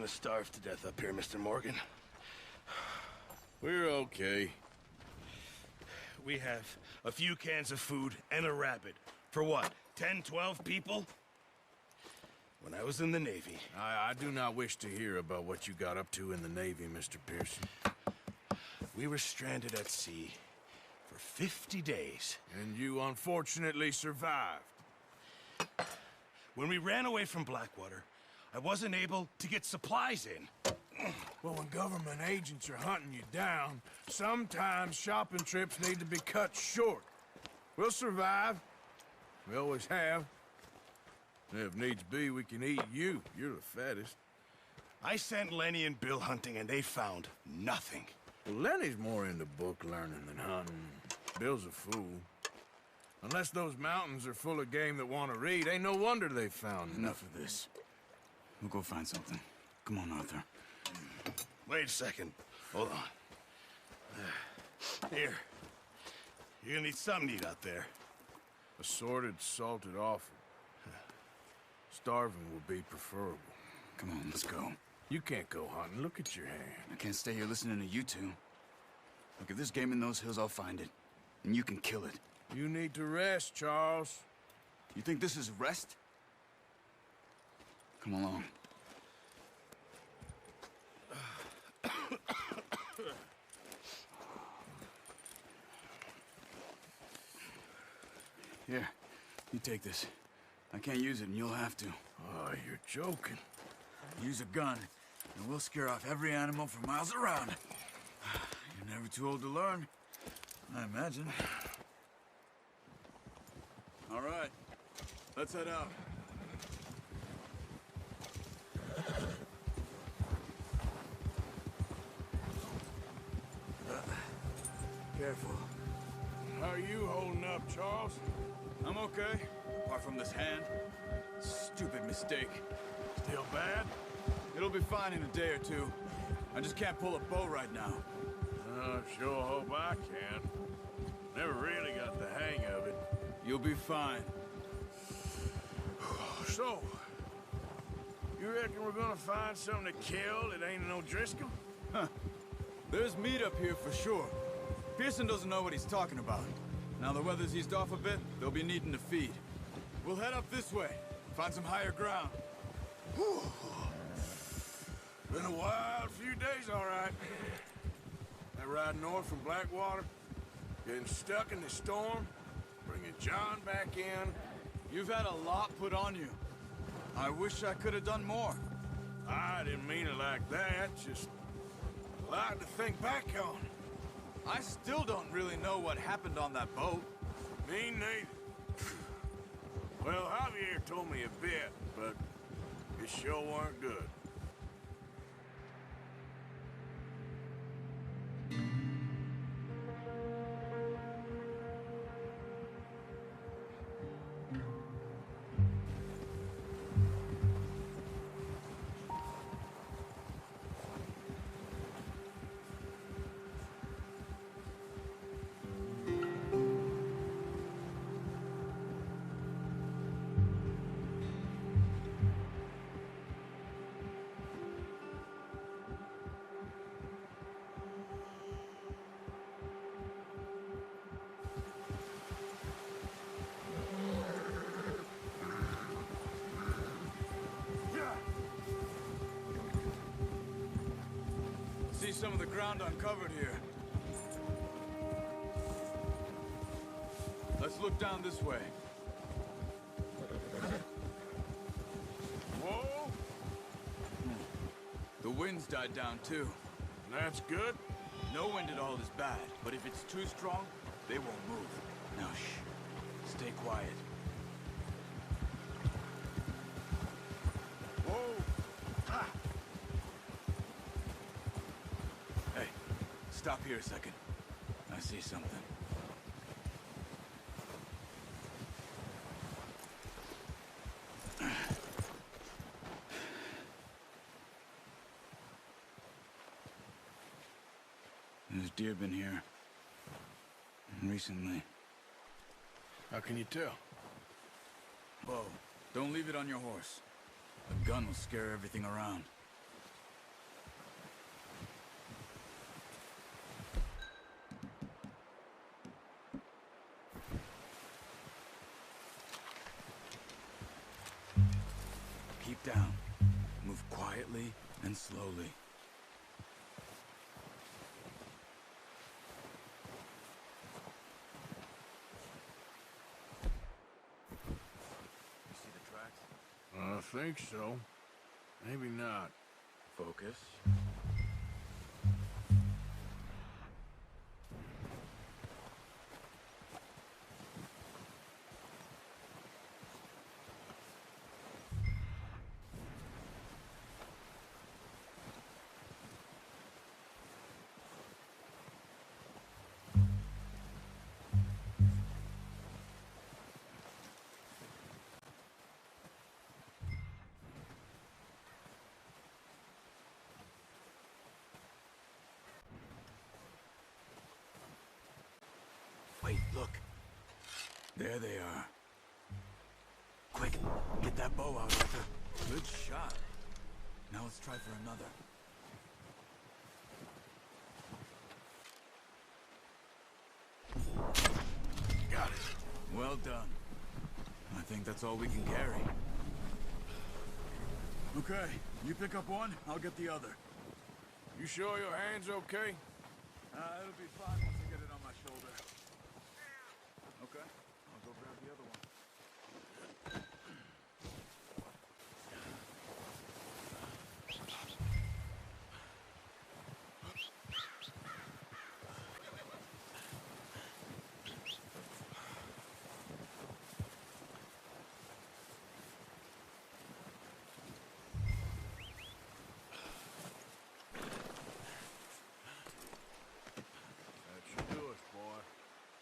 gonna starve to death up here, Mr. Morgan. We're okay. We have a few cans of food and a rabbit. For what, 10, 12 people? When I was in the Navy... I do not wish to hear about what you got up to in the Navy, Mr. Pearson. We were stranded at sea for 50 days. And you unfortunately survived. When we ran away from Blackwater, I wasn't able to get supplies in. Well, when government agents are hunting you down, sometimes shopping trips need to be cut short. We'll survive. We always have. And if needs be, we can eat you. You're the fattest. I sent Lenny and Bill hunting, and they found nothing. Well, Lenny's more into book learning than hunting. Bill's a fool. Unless those mountains are full of game that want to read, ain't no wonder they found Enough of this. We'll go find something. Come on, Arthur. Wait a second. Hold on. Here. You're gonna need something to eat out there. Assorted, salted offal. Starving would be preferable. Come on, let's go. You can't go hunting. Look at your hand. I can't stay here listening to you two. Look, if there's game in those hills, I'll find it. And you can kill it. You need to rest, Charles. You think this is rest? Come along. Here, you take this. I can't use it, and you'll have to. Oh, you're joking. Use a gun, and we'll scare off every animal for miles around. You're never too old to learn, I imagine. All right, let's head out. Careful. How are you holding up, Charles? I'm okay, apart from this hand. Stupid mistake. Still bad? It'll be fine in a day or two. I just can't pull a bow right now. I sure hope I can. Never really got the hang of it. You'll be fine. So, you reckon we're gonna find something to kill that ain't no Driscoll? Huh. There's meat up here for sure. Pearson doesn't know what he's talking about. Now the weather's eased off a bit, they'll be needing to feed. We'll head up this way, find some higher ground. Whew. Been a wild few days, all right. That ride north from Blackwater, getting stuck in the storm, bringing John back in. You've had a lot put on you. I wish I could have done more. I didn't mean it like that, just a lot to think back on. I still don't really know what happened on that boat. Me neither. Well, Javier told me a bit, but it sure weren't good. See some of the ground uncovered here. Let's look down this way. Whoa! The wind's died down too. That's good. No wind at all is bad, but if it's too strong, they won't move. Now shh. Stay quiet. Whoa! Ah! Hey, stop here a second. I see something. There's deer been here. Recently. How can you tell? Whoa. Don't leave it on your horse. A gun will scare everything around. down. Move quietly and slowly. You see the tracks? I think so. Maybe not. Focus. Wait, look. There they are. Quick, get that bow out, Arthur. Good shot. Now let's try for another. Got it. Well done. I think that's all we can carry. Okay, you pick up one, I'll get the other. You sure your hand's okay? It'll be fine once I get it on my shoulder. Okay, I'll go grab the other one.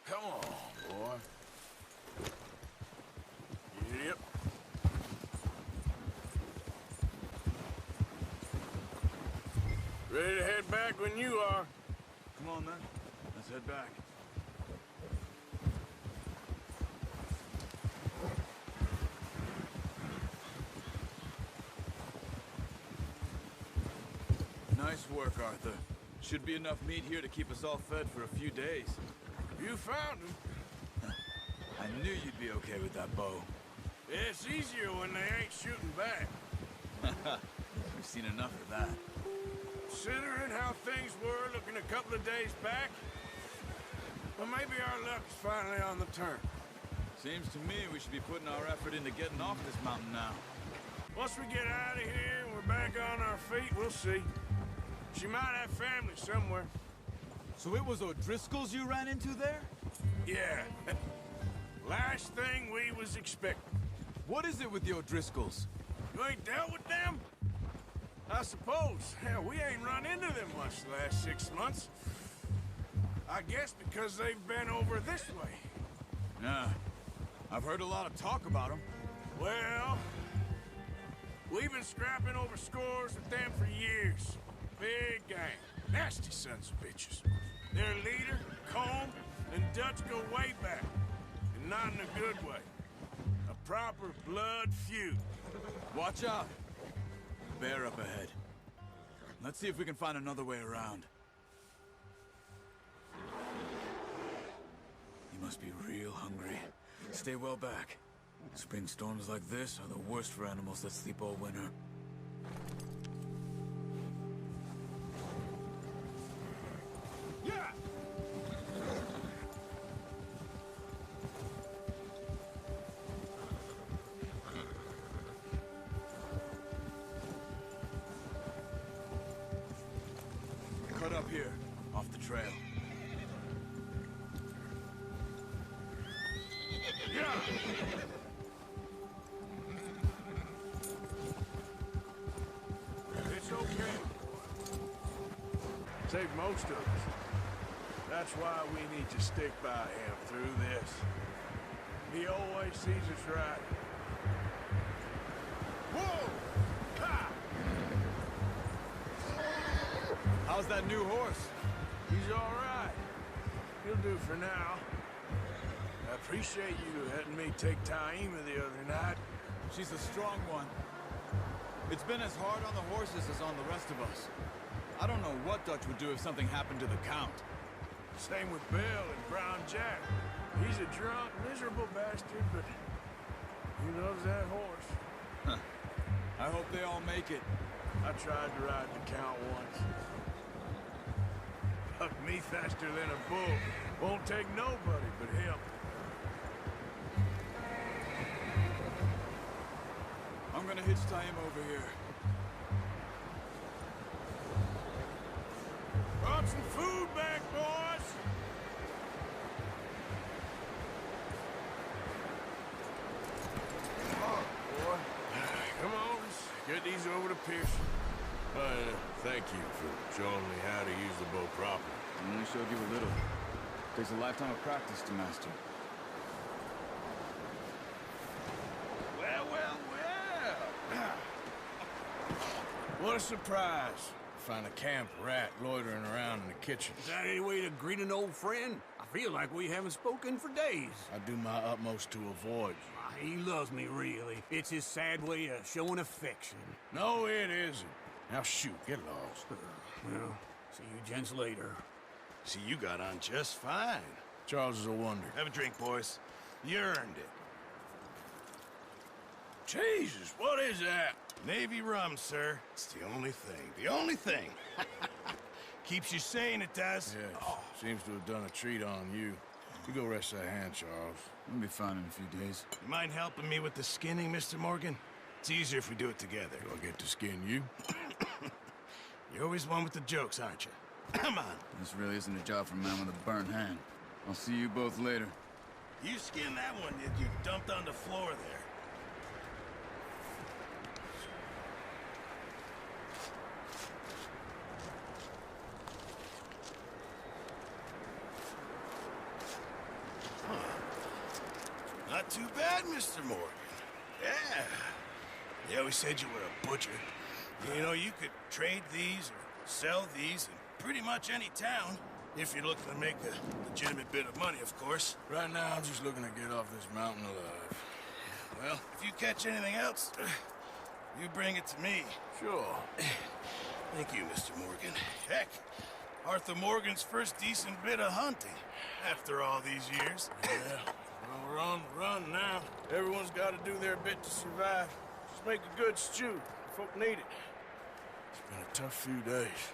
Come on, boy. Yep. Ready to head back when you are. Come on, then. Let's head back. Nice work, Arthur. Should be enough meat here to keep us all fed for a few days. You found him. I knew you'd be okay with that bow. It's easier when they ain't shooting back. We've seen enough of that. Considering how things were looking a couple of days back, well, maybe our luck is finally on the turn. Seems to me we should be putting our effort into getting off this mountain now. Once we get out of here and we're back on our feet, we'll see. She might have family somewhere. So it was O'Driscoll's you ran into there? Yeah. Last thing we was expecting. What is it with the O'Driscolls? You ain't dealt with them? I suppose. Hell, we ain't run into them much the last 6 months. I guess because they've been over this way. Yeah. I've heard a lot of talk about them. Well, we've been scrapping over scores with them for years. Big gang. Nasty sons of bitches. Their leader, Combe, and Dutch go way back. And not in a good way. A proper blood feud. Watch out. Bear up ahead. Let's see if we can find another way around. You must be real hungry. Stay well back. Spring storms like this are the worst for animals that sleep all winter. Yeah! Cut up here, off the trail. Yeah! It's okay. Take most of us. That's why we need to stick by him through this. He always sees us right. Whoa! Ha! How's that new horse? He's all right. He'll do for now. I appreciate you letting me take Taima the other night. She's a strong one. It's been as hard on the horses as on the rest of us. I don't know what Dutch would do if something happened to the Count. Same with Bill and Brown Jack. He's a drunk, miserable bastard, but he loves that horse. I hope they all make it. I tried to ride the Count once. Hucked me faster than a bull. Won't take nobody but him. I'm gonna hitch tie him over here. Brought some food back, boys! Oh, boy. Come on, let's get these over to Pearson. Thank you for showing me how to use the bow properly. I only showed you a little. Takes a lifetime of practice to master. Well, well, well! What a surprise. Find a camp rat loitering around in the kitchen. Is that any way to greet an old friend? I feel like we haven't spoken for days. I do my utmost to avoid you. He loves me, really. It's his sad way of showing affection. No, it isn't. Now shoot, get lost. Well, see you gents later. See, you got on just fine. Charles is a wonder. Have a drink, boys. You earned it. Jesus, what is that? Navy rum, sir. It's the only thing. The only thing. Keeps you sane, it does. Yes, seems to have done a treat on you. You go rest that hand, Charles. We'll be fine in a few days. You mind helping me with the skinning, Mr. Morgan? It's easier if we do it together. Do I get to skin you? You're always one with the jokes, aren't you? Come on. This really isn't a job for a man with a burnt hand. I'll see you both later. You skinned that one you dumped on the floor there. Not too bad, Mr. Morgan. Yeah. They always said you were a butcher. You know, you could trade these or sell these in pretty much any town, if you're looking to make a legitimate bit of money, of course. Right now, I'm just looking to get off this mountain alive. Well, if you catch anything else, you bring it to me. Sure. Thank you, Mr. Morgan. Heck, Arthur Morgan's first decent bit of hunting, after all these years. Yeah. Well, we're on the run now. Everyone's got to do their bit to survive. Just make a good stew. Folk need it. It's been a tough few days.